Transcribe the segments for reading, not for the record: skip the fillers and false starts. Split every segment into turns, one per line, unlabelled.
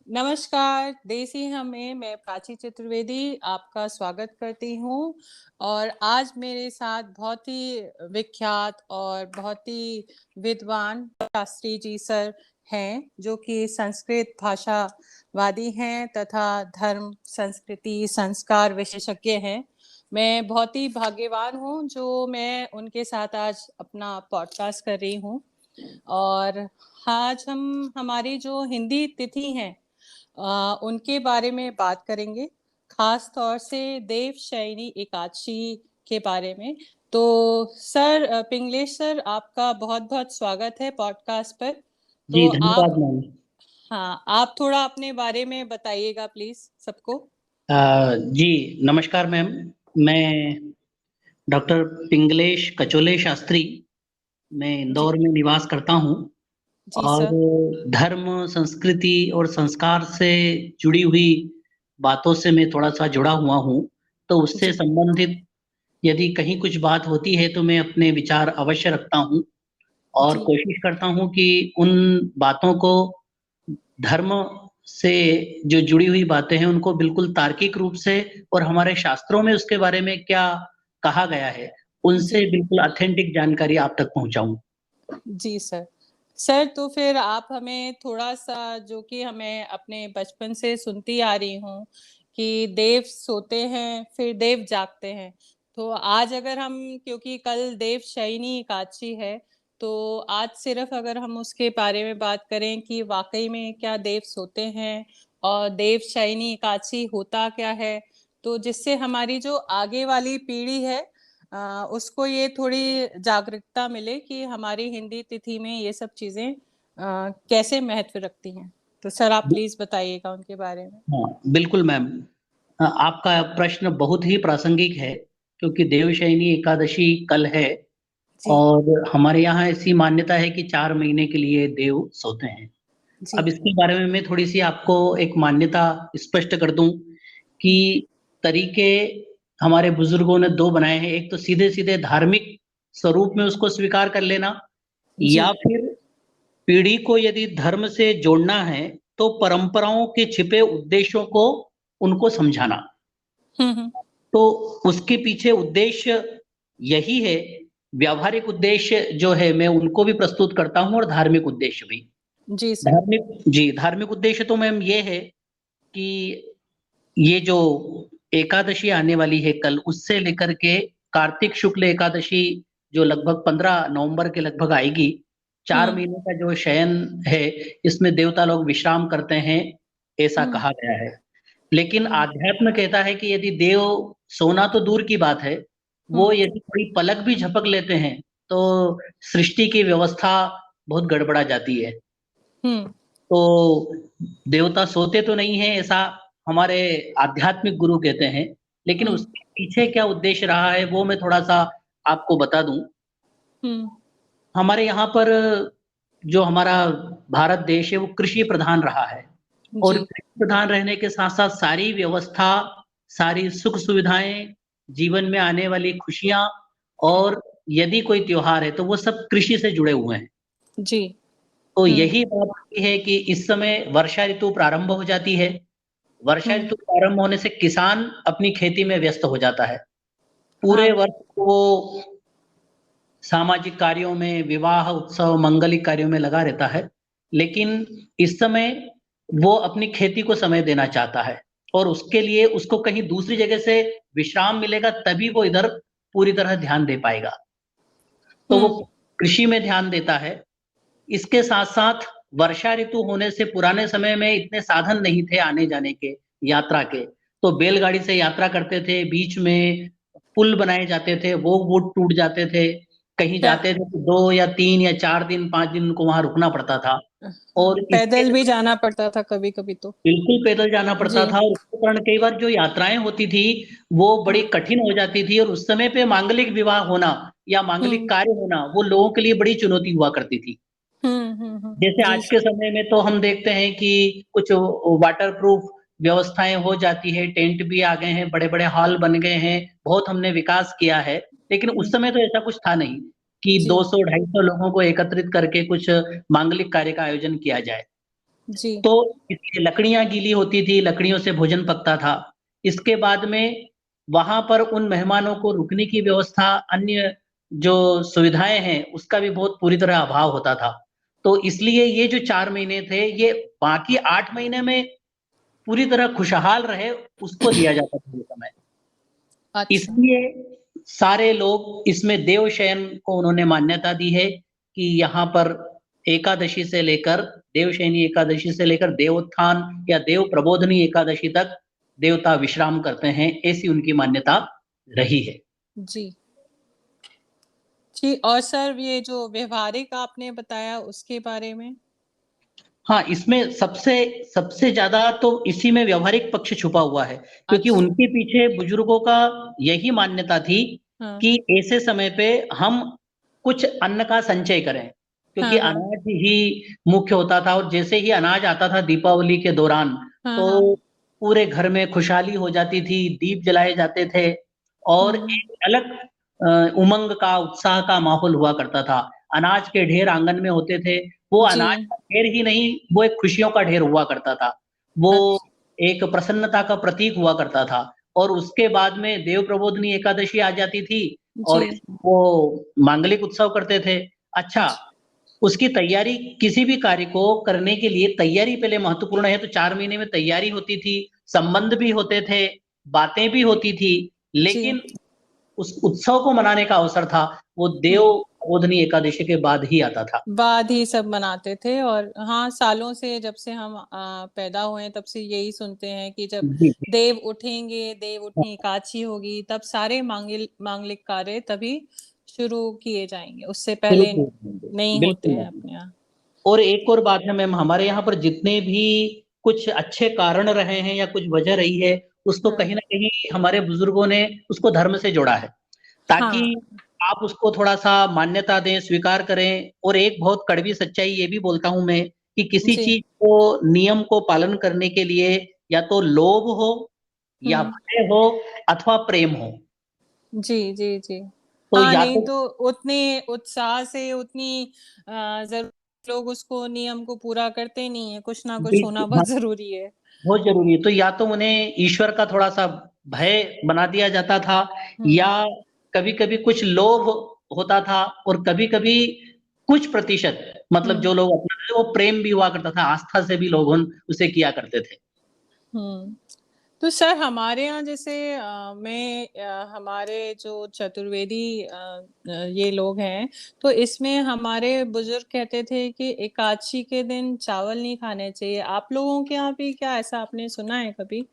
नमस्कार, देसी हमें मैं प्राची चतुर्वेदी आपका स्वागत करती हूँ और आज मेरे साथ बहुत ही विख्यात और बहुत ही विद्वान शास्त्री जी सर हैं, जो कि संस्कृत भाषावादी हैं तथा धर्म, संस्कृति, संस्कार विशेषज्ञ हैं। मैं बहुत ही भाग्यवान हूँ जो मैं उनके साथ आज अपना पॉडकास्ट कर रही हूँ और आज हम हमारी जो हिंदी तिथि हैं उनके बारे में बात करेंगे, खास तौर से देवशयनी एकादशी के बारे में। तो सर पिंगलेश सर आपका बहुत-बहुत स्वागत है पॉडकास्ट पर।
जी,
तो
धन्यवाद
आप
मैम।
हाँ, आप थोड़ा अपने बारे में बताइएगा प्लीज़ सबको।
जी, नमस्कार मैम। मैं डॉक्टर पिंगलेश कचोले शास्त्री, मैं
जी,
इंदौर में निवास करता हूँ
जी
और
सर।
धर्म, संस्कृति और संस्कार से जुड़ी हुई बातों से मैं थोड़ा-सा जुड़ा हुआ हूँ। तो उससे
जी,
संबंधित यदि कहीं कुछ बात होती है, तो मैं अपने विचार अवश्य रखता हूँ और
जी।
कोशिश करता हूँ कि उन बातों को धर्म से जो जुड़ी हुई बातें हैं, उनको बिल्कुल तार्किक रूप से और हमारे शास्त्रों में उसके बारे में क्या कहा गया है, उनसे
जी,
बिल्कुल ऑथेंटिक जानकारी आप तक पहुँचाऊँ।
जी सर। सर तो फिर आप हमें थोड़ा-सा जो कि हमें अपने बचपन से सुनती आ रही हूँ कि देव सोते हैं, फिर देव जागते हैं। तो आज अगर हम क्योंकि कल देवशयनी एकादशी है, तो आज सिर्फ़ अगर हम उसके बारे में बात करें कि वाक़ई में क्या देव सोते हैं और देवशयनी एकादशी होता क्या है? तो जिससे हमारी जो आगे वाली पीढ़ी है उसको ये थोड़ी जागरूकता मिले कि हमारी हिंदी तिथि में ये सब चीज़ें कैसे महत्व रखती हैं। तो सर आप
ब
प्लीज़ बताइएगा उनके बारे में।
हाँ, बिल्कुल मैम। आपका प्रश्न बहुत ही प्रासंगिक है, क्योंकि देवशयनी एकादशी कल है
जी,
और हमारे यहाँ ऐसी मान्यता है कि 4 महीने के लिए देव सोते हैं।
जी,
अब इसके बारे में मैं थोड़ी-सी आपको एक मान्यता स्पष्ट कर दूँ कि
हुँ,
तरीके हमारे बुजुर्गों ने 2 बनाए हैं। एक तो सीधे-सीधे धार्मिक स्वरूप में उसको स्वीकार कर लेना
जी।
या फिर पीढ़ी को यदि धर्म से जोड़ना है, तो परंपराओं के छिपे उद्देश्यों को उनको समझाना।
हुँ, हुँ।
तो उसके पीछे उद्देश्य यही है, व्यावहारिक उद्देश्य जो है मैं उनको भी प्रस्तुत करता हूँ और धार्मिक उद्देश्य भी।
जी सर।
धार्मिक उद्देश्य तो मैम ये है कि ये जो एकादशी आने वाली है कल, उससे लेकर के कार्तिक शुक्ल एकादशी जो लगभग 15 नवंबर के लगभग आएगी, 4
हुँ,
महीने का जो शयन है, इसमें देवता लोग विश्राम करते हैं, ऐसा
हुँ,
कहा गया है। लेकिन
हुँ,
आध्यात्म कहता है कि यदि देव सोना तो दूर की बात है, वो
हुँ,
यदि कोई पलक भी झपक लेते हैं, तो सृष्टि की व्यवस्था बहुत गड़बड़ा जाती है।
हुँ,
तो देवता सोते तो नहीं हैं ऐसा हमारे आध्यात्मिक गुरु कहते हैं, लेकिन
हुँ,
उसके पीछे क्या उद्देश्य रहा है वो मैं थोड़ा-सा आपको बता दूँ।
हुँ,
हमारे यहाँ पर जो हमारा भारत देश है वो कृषि प्रधान रहा है और
जी,
कृषि प्रधान रहने के साथ-साथ सारी व्यवस्था, सारी सुख-सुविधाएँ, जीवन में आने वाली खुशियाँ और यदि कोई त्योहार है तो वो सब कृषि से जुड़े हुए हैं।
जी,
तो
हुँ,
यही बात आती है कि इस समय वर्षा ऋतु प्रारंभ हो जाती है। वर्षा
हुँ,
ऋतु प्रारंभ होने से किसान अपनी खेती में व्यस्त हो जाता है। पूरे
हाँ,
वर्ष वो सामाजिक कार्यों में, विवाह, उत्सव, मांगलिक कार्यों में लगा रहता है। लेकिन इस समय वो अपनी खेती को समय देना चाहता है और उसके लिए उसको कहीं दूसरी जगह से विश्राम मिलेगा तभी वो इधर पूरी तरह ध्यान दे पाएगा। तो वो
हुँ,
कृषि में ध्यान देता है। इसके साथ-साथ वर्षा ऋतु होने से पुराने समय में इतने साधन नहीं थे आने-जाने के, यात्रा के, तो बैलगाड़ी से यात्रा करते थे, बीच में पुल बनाए जाते थे, वो टूट जाते थे। कहीं
पै
जाते थे तो 2 या 3 या 4 दिन, 5 दिन उनको वहाँ रुकना पड़ता था
हाँ,
और इसके
पैदल भी जाना पड़ता था कभी-कभी तो।
बिल्कुल पैदल जाना पड़ता
जी,
था और उसके कारण कई बार जो यात्राएँ होती थी, वो
हुँ,
बड़ी कठिन हो जाती थी और उस समय पे मांगलिक विवाह होना या मांगलिक
हुँ,
कार्य होना, वो लोगों के लिए बड़ी चुनौती हुआ करती थी।
हुँ, हुँ, हुँ,
जैसे
जी
आज के
सर।
समय में तो हम देखते हैं कि कुछ वाटरप्रूफ व्यवस्थाएँ हो जाती है, टेंट भी आ गए हैं, बड़े-बड़े हॉल बन गए हैं, बहुत हमने विकास किया है। लेकिन उस समय तो ऐसा कुछ था नहीं कि
जी,
200 250 लोगों को एकत्रित करके कुछ मांगलिक कार्य का आयोजन किया जाए।
जी,
तो इसलिए लकड़ियाँ गीली होती थी, लकड़ियों से भोजन पकता था। इसके बाद में वहाँ पर उन मेहमानों को रुकने की व्यवस्था, अन्य जो सुविधाएँ हैं, उसका भी बहुत पूरी तरह अभाव होता था। तो इसलिए ये जो 4 महीने थे, ये बाकी 8 महीने में पूरी तरह खुशहाल रहे, उसको दिया जाता था ये समय।
अच्छा,
इसलिए सारे लोग इसमें देवशयन को उन्होंने मान्यता दी है कि यहाँ पर एकादशी से लेकर देवशयनी एकादशी से लेकर देवोत्थान या देव प्रबोधनी एकादशी तक देवता विश्राम करते हैं, ऐसी उनकी मान्यता रही है।
जी। जी, और सर ये जो व्यवहारिक आपने बताया उसके बारे में?
हाँ, इसमें सबसे सबसे ज़्यादा तो इसी में व्यावहारिक पक्ष छुपा हुआ है, क्योंकि
अच्छा,
उनके पीछे बुजुर्गों का यही मान्यता थी
हाँ।
कि ऐसे समय पे हम कुछ अन्न का संचय करें, क्योंकि
हाँ, हाँ।
अनाज ही मुख्य होता था और जैसे ही अनाज आता था दीपावली के दौरान,
हाँ, हाँ।
तो पूरे घर में खुशहाली हो जाती थी, दीप जलाए जाते थे और
हुँ,
एक अलग उमंग का, उत्साह का माहौल हुआ करता था। अनाज के ढेर आँगन में होते थे, वो
जी।
अनाज का ढेर ही नहीं, वो एक खुशियों का ढेर हुआ करता था। वो
अच्छ
एक प्रसन्नता का प्रतीक हुआ करता था और उसके बाद में देव प्रबोधनी एकादशी आ जाती थी और
जी,
वो मांगलिक उत्सव करते थे। अच्छा,
अच्छा।
उसकी तैयारी किसी भी कार्य को करने के लिए तैयारी पहले महत्वपूर्ण है, तो 4 महीने में तैयारी होती थी, संबंध भी होते थे, बातें भी होती थी,
जी।
लेकिन उस उत्सव को मनाने का अवसर था, वो देव
हुँ।
प्रबोधनी एकादशी के बाद ही आता था।
बाद ही सब मनाते थे और हाँ, सालों से जब से हम पैदा हुए हैं तब से यही सुनते हैं कि जब
जी, जी।
देव उठेंगे, देव
हाँ,
उठनी एकादशी होगी, तब सारे मांगलिक कार्य तभी शुरू किए जाएँगे, उससे
शुरू
पहले
किए जाएँगे।
नहीं होते
बिल्कुल,
हैं
बिल्कुल।
अपने यहाँ।
और एक और बात है मैम, हमारे यहाँ पर जितने भी कुछ अच्छे कारण रहे हैं या कुछ वजह रही है, उसको
हाँ,
कहीं न कहीं हमारे बुजुर्गों ने उसको धर्म से जोड़ा है, ताकि
हाँ,
आप उसको थोड़ा-सा मान्यता दें, स्वीकार करें और एक बहुत कड़वी सच्चाई ये भी बोलता हूँ मैं कि किसी
जी।
चीज़ को नियम को पालन करने के लिए या तो लोभ हो, या
हुँ।
भय हो अथवा प्रेम हो।
जी, जी, जी।
तो
हाँ,
या
नहीं
तो
तो उतने उत्साह से उतनी ज़रूर लोग उसको नियम को पूरा करते नहीं हैं, कुछ ना कुछ होना
बिल्कुल, हाँ।
बहुत ज़रूरी है।
बहुत ज़रूरी है, तो या तो उन्हें ईश्वर का थोड़ा-सा भय बना दिया जाता था या
हुँ,
कभी-कभी कुछ लोभ होता था और कभी-कभी कुछ प्रतिशत मतलब
हुँ,
जो लोग अपनाते थे वो प्रेम भी हुआ करता था, आस्था से भी लोग उन उसे किया करते थे।
हुँ। तो सर हमारे यहाँ जैसे हमारे जो चतुर्वेदी ये लोग हैं, तो इसमें हमारे बुज़ुर्ग कहते थे कि एकादशी के दिन चावल नहीं खाने चाहिए। आप लोगों के यहाँ भी क्या ऐसा आपने सुना है कभी?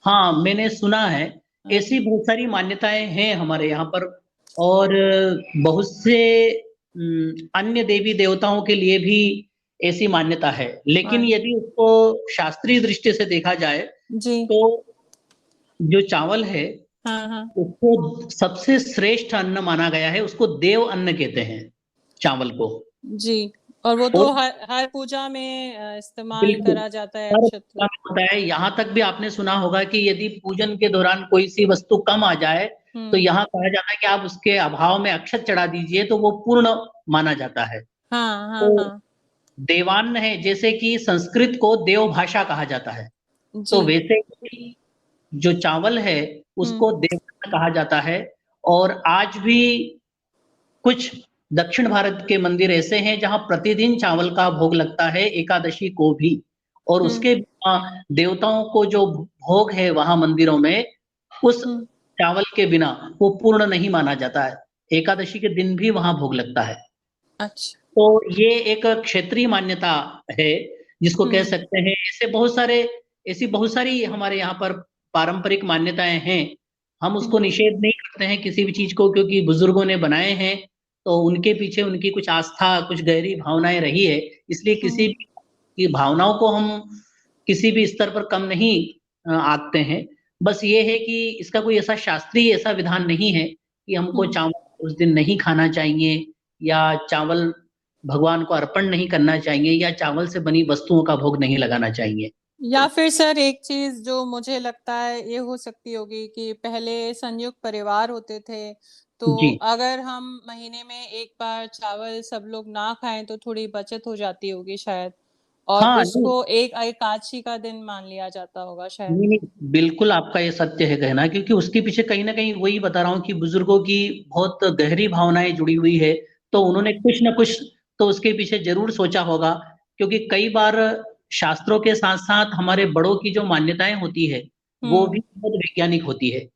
हाँ, मैंने सुना है,
हाँ,
ऐसी बहुत सारी मान्यताएँ हैं हमारे यहाँ पर और बहुत से अन्य देवी-देवताओं के लिए भी ऐसी मान्यता है। लेकिन
हाँ।
यदि उसको शास्त्रीय दृष्टि से देखा जाए,
जी।
तो जो चावल है,
हाँ, हाँ।
उसको सबसे श्रेष्ठ अन्न माना गया है, उसको देव अन्न कहते हैं, चावल को।
जी, और वो
और
तो हर हर पूजा में इस्तेमाल
बिल्कुल,
करा जाता है
हर
अक्षत
पूजा में होता है, यहाँ तक भी आपने सुना होगा कि यदि पूजन के दौरान कोई-सी वस्तु कम आ जाए, तो
हुँ।
यहाँ कहा जाता है कि आप उसके अभाव में अक्षत चढ़ा दीजिए, तो वो पूर्ण माना जाता है।
हाँ, हाँ,
तो
हाँ।
देवान्न है, जैसे कि संस्कृत को देव भाषा कहा जाता है, तो
जी।
वैसे ही जो चावल है,
हुँ,
उसको देवान्न कहा जाता है और आज भी कुछ दक्षिण भारत के मंदिर ऐसे हैं जहाँ प्रतिदिन चावल का भोग लगता है एकादशी को भी और
हुँ,
उसके देवताओं को जो भोग है वहाँ मंदिरों में, उस
हुँ।
चावल के बिना वो पूर्ण नहीं माना जाता है। एकादशी के दिन भी वहाँ भोग लगता है।
अच्छा।
तो ये एक क्षेत्रीय मान्यता है, जिसको कह
हुँ,
सकते हैं। ऐसी बहुत सारी हमारे यहाँ पर पारंपरिक मान्यताएँ हैं। हम उसको
हुँ,
निषेध नहीं करते हैं किसी भी चीज़ को क्योंकि बुजुर्गों ने बनाए हैं, तो उनके पीछे उनकी कुछ आस्था, कुछ गहरी भावनाएँ रही है। इसलिए किसी
हुँ,
भी की भावनाओं को हम किसी भी स्तर पर कम नहीं आंकते हैं। बस ये है कि इसका कोई ऐसा शास्त्रीय ऐसा विधान नहीं है कि हमको
हुँ।
चावल उस दिन नहीं खाना चाहिए या चावल भगवान को अर्पण नहीं करना चाहिए या चावल से बनी वस्तुओं का भोग नहीं लगाना चाहिए।
या फिर सर एक चीज़ जो मुझे लगता है ये हो सकती होगी कि पहले संयुक्त परिवार होते थे, तो
जी,
अगर हम महीने में 1 बार चावल सब लोग ना खाएँ तो थोड़ी बचत हो जाती होगी शायद। और
हाँ, नहीं,
उसको एक एकादशी का दिन मान लिया जाता होगा शायद।
नहीं, नहीं, बिल्कुल आपका ये सत्य है कहना, क्योंकि उसके पीछे कहीं न कहीं वही बता रहा हूँ कि बुजुर्गों की बहुत गहरी भावनाएँ जुड़ी हुई है, तो उन्होंने कुछ न कुछ तो उसके पीछे ज़रूर सोचा होगा, क्योंकि कई बार शास्त्रों के साथ-साथ हमारे बड़ों की जो मान्यताएँ होती है, वो भी
हुँ,
बहुत वैज्ञानिक होती है।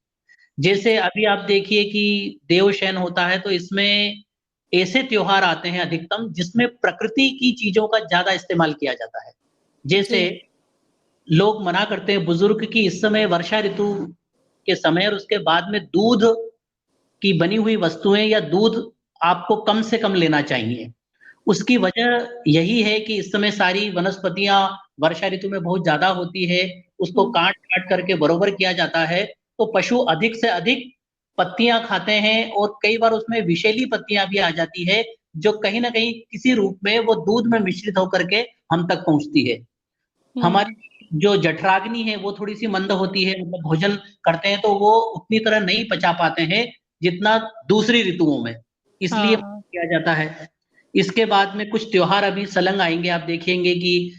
जैसे अभी आप देखिए कि देवशयन होता है, तो इसमें ऐसे त्योहार आते हैं अधिकतम जिसमें प्रकृति की चीज़ों का ज़्यादा इस्तेमाल किया जाता है।
जी।
जैसे लोग मना करते हैं बुजुर्ग कि इस समय वर्षा ऋतु के समय और उसके बाद में दूध की बनी हुई वस्तुएँ या दूध आपको कम से कम लेना चाहिए। उसकी वजह यही है कि इस समय सारी वनस्पतियाँ वर्षा ऋतु में बहुत ज़्यादा होती है, उसको
हुँ,
काट-काट करके बरोबर किया जाता है, तो पशु अधिक से अधिक पत्तियाँ खाते हैं और कई बार उसमें विषैली पत्तियाँ भी आ जाती है, जो कहीं न कहीं किसी रूप में वो दूध में मिश्रित होकर के हम तक पहुँचती है।
हुँ।
हमारी जो जठराग्नि है वो थोड़ी-सी मंद होती है, मतलब भोजन करते हैं तो वो उतनी तरह नहीं पचा पाते हैं, जितना दूसरी ऋतुओं में, इसलिए
हाँ,
किया जाता है। इसके बाद में कुछ त्योहार अभी सलंग आएँगे, आप देखेंगे कि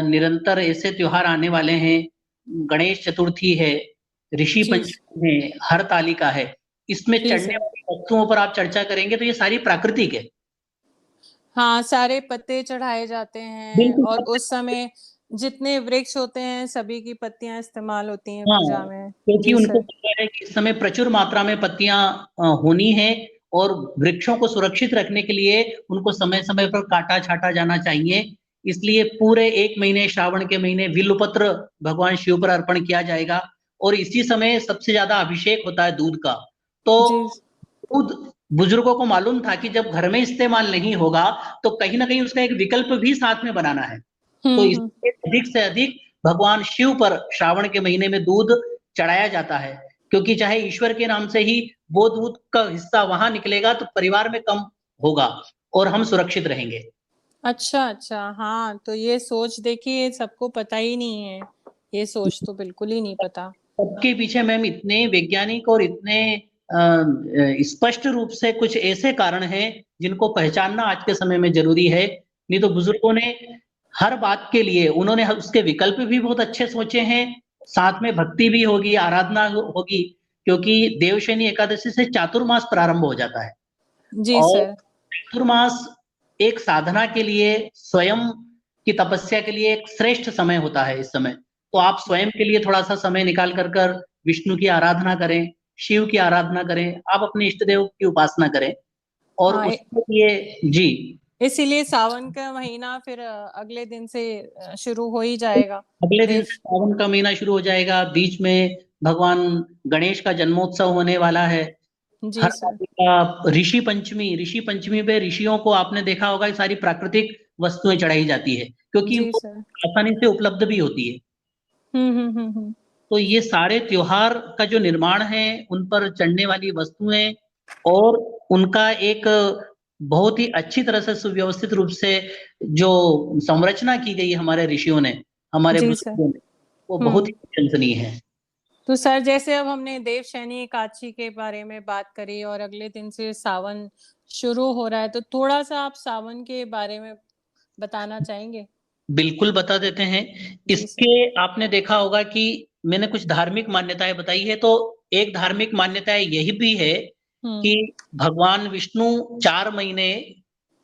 निरंतर ऐसे त्योहार आने वाले हैं, गणेश चतुर्थी है, ऋषि
जी,
पंचमी है, हरतालिका है। इसमें
जी
चढ़ने
सर।
वाली वस्तुओं पर आप चर्चा करेंगे तो ये सारी प्राकृतिक है।
हाँ, सारे पत्ते चढ़ाए जाते हैं
बिल्कुल,
और
सबसे
उस समय जितने वृक्ष होते हैं, सभी की पत्तियाँ इस्तेमाल होती हैं
हाँ,
पूजा में।
क्योंकि
जी
उनको
सर।
पता है कि इस समय प्रचुर मात्रा में पत्तियाँ होनी हैं और वृक्षों को सुरक्षित रखने के लिए उनको समय-समय पर काटा-छाँटा जाना चाहिए। इसलिए पूरे 1 महीने श्रावण के महीने बिल्वपत्र भगवान शिव पर अर्पण किया जाएगा और इसी समय सबसे ज़्यादा अभिषेक होता है दूध का। तो
जी।
दूध बुजुर्गों को मालूम था कि जब घर में इस्तेमाल नहीं होगा, तो कहीं न कहीं उसका एक विकल्प भी साथ में बनाना है। तो
हुँ, हुँ।
इसलिए अधिक से अधिक भगवान शिव पर श्रावण के महीने में दूध चढ़ाया जाता है, क्योंकि चाहे ईश्वर के नाम से ही वो दूध का हिस्सा वहाँ निकलेगा तो परिवार में कम होगा और हम सुरक्षित रहेंगे।
अच्छा, अच्छा। हाँ, तो ये सोच देखिए सबको पता ही नहीं है। ये सोच तो बिल्कुल ही नहीं पता।
सबके पीछे मैम इतने वैज्ञानिक और इतने स्पष्ट रूप से कुछ ऐसे कारण हैं जिनको पहचानना आज के समय में ज़रूरी है। नहीं तो बुजुर्गों ने हर बात के लिए उन्होंने ह उसके विकल्प भी बहुत अच्छे सोचे हैं, साथ में भक्ति भी होगी, आराधना होगी, क्योंकि देवशयनी एकादशी से चातुर्मास प्रारंभ हो जाता है
जी
और
सर।
चातुर्मास एक साधना के लिए, स्वयं की तपस्या के लिए एक श्रेष्ठ समय होता है इस समय। तो आप स्वयं के लिए थोड़ा-सा समय निकाल कर विष्णु की आराधना करें, शिव की आराधना करें, आप अपने इष्ट देव की उपासना करें और
हाँ,
उसके लिए जी,
इसीलिए सावन का महीना फिर अगले दिन से शुरू हो ही जाएगा।
अगले दिन
देव
से सावन का महीना शुरू हो जाएगा, बीच में भगवान गणेश का जन्मोत्सव होने वाला है।
जी सर।
हरतालिका, ऋषि पंचमी पे ऋषियों को आपने देखा होगा ये सारी प्राकृतिक वस्तुएँ चढ़ाई जाती है, क्योंकि
जी
वो
सर।
आसानी से उपलब्ध भी होती है।
हुँ, हुँ, हुँ, हुँ।
तो ये सारे त्योहार का जो निर्माण है, उन पर चढ़ने वाली वस्तुएँ और उनका एक बहुत ही अच्छी तरह से सुव्यवस्थित रूप से जो संरचना की गई है हमारे ऋषियों ने, हमारे
जी सर।
बुजुर्गों ने, वो बहुत ही
हुँ।
प्रशंसनीय है।
तो सर जैसे अब हमने देवशयनी एकादशी के बारे में बात करी और अगले दिन से सावन शुरू हो रहा है, तो थोड़ा-सा आप सावन के बारे में बताना चाहेंगे?
बिल्कुल बता देते हैं।
जी
इसके
सर।
आपने देखा होगा कि मैंने कुछ धार्मिक मान्यताएँ बताई है, तो एक धार्मिक मान्यताएँ यही भी है कि
हुँ,
भगवान विष्णु 4 महीने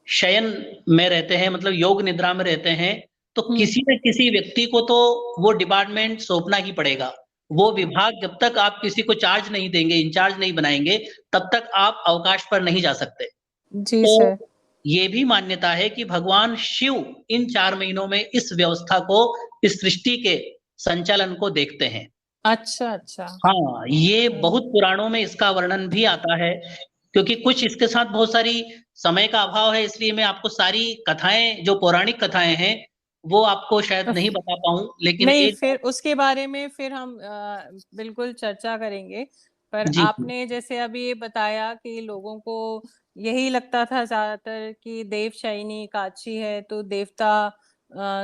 शयन में रहते हैं, मतलब योग निद्रा में रहते हैं, तो
हुँ।
किसी न किसी व्यक्ति को तो वो डिपार्टमेंट सौंपना ही पड़ेगा। वो विभाग जब तक आप किसी को चार्ज नहीं देंगे, इंचार्ज नहीं बनाएँगे, तब तक आप अवकाश पर नहीं जा सकते।
जी
तो
सर।
ये भी मान्यता है कि भगवान शिव इन 4 महीनों में इस व्यवस्था को, इस सृष्टि के संचालन को देखते हैं।
अच्छा, अच्छा।
हाँ, ये
हुँ।
बहुत पुराणों में इसका वर्णन भी आता है, क्योंकि कुछ इसके साथ बहुत सारी समय का अभाव है, इसलिए मैं आपको सारी कथाएँ जो पौराणिक कथाएँ हैं, वो आपको शायद नहीं बता पाऊँ, लेकिन
नहीं,
एक
फिर उसके बारे में फिर हम बिल्कुल चर्चा करेंगे। पर
जी, जी।
आपने जैसे अभी ये बताया कि लोगों को यही लगता था ज़्यादातर कि देवशयनी एकादशी है तो देवता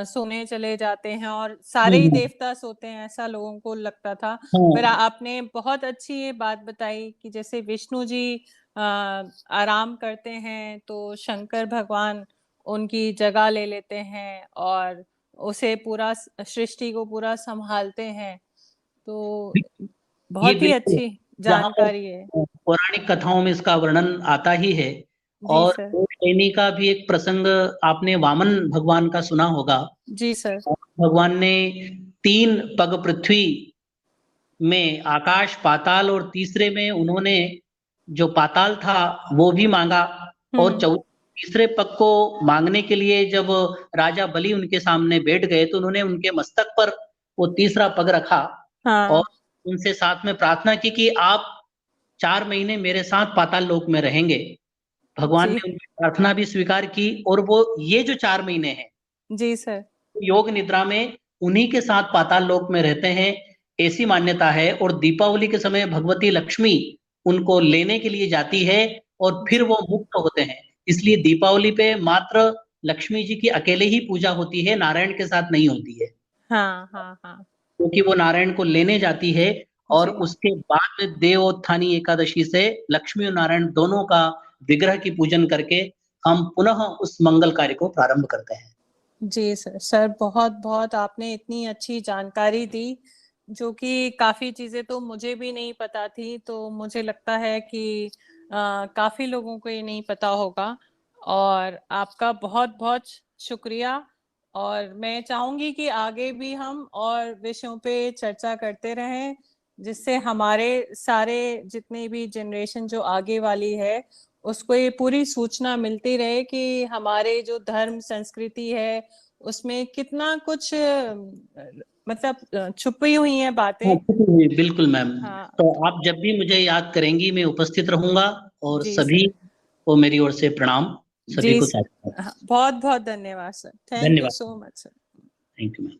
सोने चले जाते हैं और
हुँ,
सारे ही
हुँ।
देवता सोते हैं, ऐसा लोगों को लगता था। फिर
हाँ,
आपने बहुत अच्छी ये बात बताई कि जैसे विष्णु जी आराम करते हैं तो शंकर भगवान उनकी जगह ले लेते हैं और उसे पूरा सृष्टि को पूरा संभालते हैं। तो
ये
बहुत ही
बिल्कुल,
अच्छी
जहाँ पर
जानकारी है।
पौराणिक कथाओं में इसका वर्णन आता ही है।
जी
और
सर।
कूटनेमी का भी एक प्रसंग आपने वामन भगवान का सुना होगा।
जी सर।
भगवान ने 3 पग पृथ्वी में आकाश, पाताल और तीसरे में उन्होंने जो पाताल था वो भी माँगा। और
हुँ।
तीसरे पग को माँगने के लिए जब राजा बलि उनके सामने बैठ गए तो उन्होंने उनके मस्तक पर वो तीसरा पग रखा और
हाँ।
उनसे साथ में प्रार्थना की कि आप 4 महीने मेरे साथ पाताल लोक में रहेंगे। भगवान
जी।
ने उनकी प्रार्थना भी स्वीकार की और वो ये जो 4 महीने हैं,
जी सर।
योग निद्रा में उन्हीं के साथ पाताल लोक में रहते हैं, ऐसी मान्यता है। और दीपावली के समय भगवती लक्ष्मी उनको लेने के लिए जाती है और फिर
जी।
वो मुक्त होते हैं। इसलिए दीपावली पे मात्र लक्ष्मी जी की अकेले ही पूजा होती है, नारायण के साथ नहीं होती है।
हाँ, हाँ, हाँ।
क्योंकि वो नारायण को लेने जाती है और
जी।
उसके बाद में देवोत्थानी एकादशी से लक्ष्मी और नारायण दोनों का विग्रह की पूजन करके हम पुनः उस मंगल कार्य को प्रारंभ करते हैं।
जी सर। सर बहुत-बहुत आपने इतनी अच्छी जानकारी दी, जो कि काफ़ी चीज़ें तो मुझे भी नहीं पता थी, तो मुझे लगता है कि काफ़ी लोगों को ये नहीं पता होगा। और आपका बहुत-बहुत शुक्रिया। और मैं चाहूँगी कि आगे भी हम और विषयों पे चर्चा करते रहें, जिससे हमारे सारे जितने भी जनरेशन जो आगे वाली है, उसको ये पूरी सूचना मिलती रहे कि हमारे जो धर्म, संस्कृति है, उसमें कितना कुछ मतलब छुपी हुई हैं
हाँ,
बातें।
जी, बिल्कुल मैम।
हाँ।
तो आप जब भी मुझे याद करेंगी मैं उपस्थित रहूँगा और
जी
सभी
सर।
को मेरी ओर से प्रणाम, सभी
जी
को
सर।
सादर।
हाँ, बहुत-बहुत धन्यवाद सर। थैंक यू
धन्यवाद।
So much sir.
Thank you ma'am.